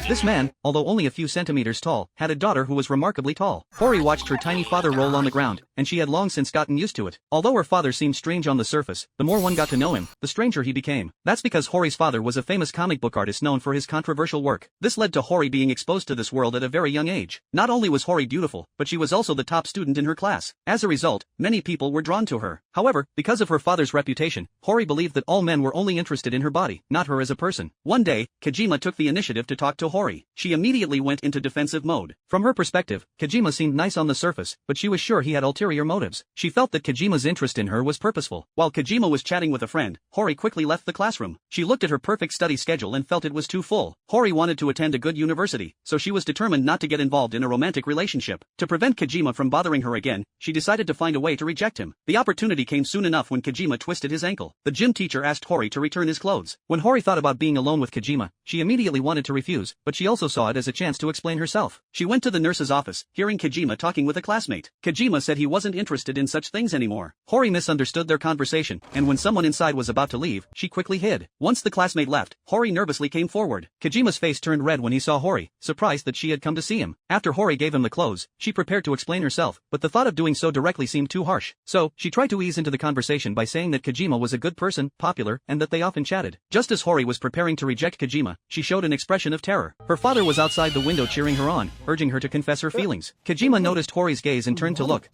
This man, although only a few centimeters tall, had a daughter who was remarkably tall. Hori watched her tiny father roll on the ground, and she had long since gotten used to it. Although her father seemed strange on the surface, the more one got to know him, the stranger he became. That's because Hori's father was a famous comic book artist known for his controversial work. This led to Hori being exposed to this world at a very young age. Not only was Hori beautiful, but she was also the top student in her class. As a result, many people were drawn to her. However, because of her father's reputation, Hori believed that all men were only interested in her body, not her as a person. One day, Kojima took the initiative to talk to Hori. She immediately went into defensive mode. From her perspective, Kojima seemed nice on the surface, but she was sure he had ulterior motives. She felt that Kojima's interest in her was purposeful. While Kojima was chatting with a friend, Hori quickly left the classroom. She looked at her perfect study schedule and felt it was too full. Hori wanted to attend a good university, so she was determined not to get involved in a romantic relationship. To prevent Kojima from bothering her again, she decided to find a way to reject him. The opportunity came soon enough when Kojima twisted his ankle. The gym teacher asked Hori to return his clothes. When Hori thought about being alone with Kojima, she immediately wanted to refuse, but she also saw it as a chance to explain herself. She went to the nurse's office, hearing Kojima talking with a classmate. Kojima said he wasn't interested in such things anymore. Hori misunderstood their conversation, and when someone inside was about to leave, she quickly hid. Once the classmate left, Hori nervously came forward. Kojima's face turned red when he saw Hori, surprised that she had come to see him. After Hori gave him the clothes, she prepared to explain herself, but the thought of doing so directly seemed too harsh. So, she tried to ease into the conversation by saying that Kojima was a good person, popular, and that they often chatted. Just as Hori was preparing to reject Kojima, she showed an expression of terror. Her father was outside the window cheering her on, urging her to confess her feelings. Kojima noticed Hori's gaze and turned to look.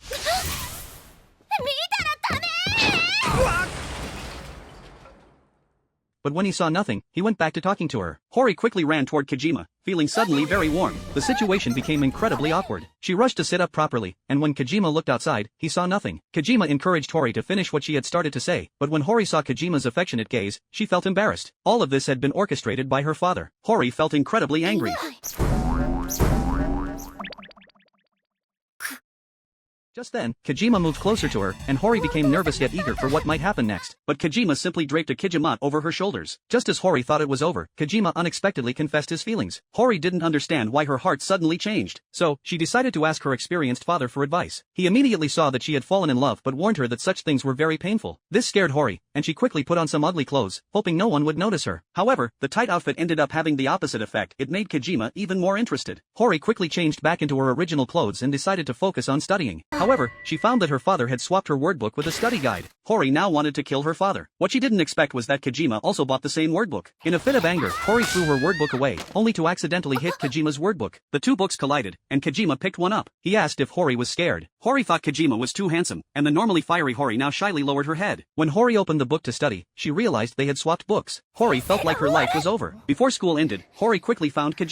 But when he saw nothing, he went back to talking to her. Hori quickly ran toward Kojima, feeling suddenly very warm. The situation became incredibly awkward. She rushed to sit up properly, and when Kojima looked outside, he saw nothing. Kojima encouraged Hori to finish what she had started to say, but when Hori saw Kojima's affectionate gaze, she felt embarrassed. All of this had been orchestrated by her father. Hori felt incredibly angry. Just then, Kojima moved closer to her, and Hori became nervous yet eager for what might happen next. But Kojima simply draped a kijimat over her shoulders. Just as Hori thought it was over, Kojima unexpectedly confessed his feelings. Hori didn't understand why her heart suddenly changed, so she decided to ask her experienced father for advice. He immediately saw that she had fallen in love but warned her that such things were very painful. This scared Hori, and she quickly put on some ugly clothes, hoping no one would notice her. However, the tight outfit ended up having the opposite effect. It made Kojima even more interested. Hori quickly changed back into her original clothes and decided to focus on studying. However, she found that her father had swapped her word book with a study guide. Hori now wanted to kill her father. What she didn't expect was that Kojima also bought the same word book. In a fit of anger, Hori threw her word book away, only to accidentally hit Kojima's word book. The two books collided, and Kojima picked one up. He asked if Hori was scared. Hori thought Kojima was too handsome, and the normally fiery Hori now shyly lowered her head. When Hori opened the book to study, she realized they had swapped books. Hori felt like her life was over. Before school ended, Hori quickly found Kojima.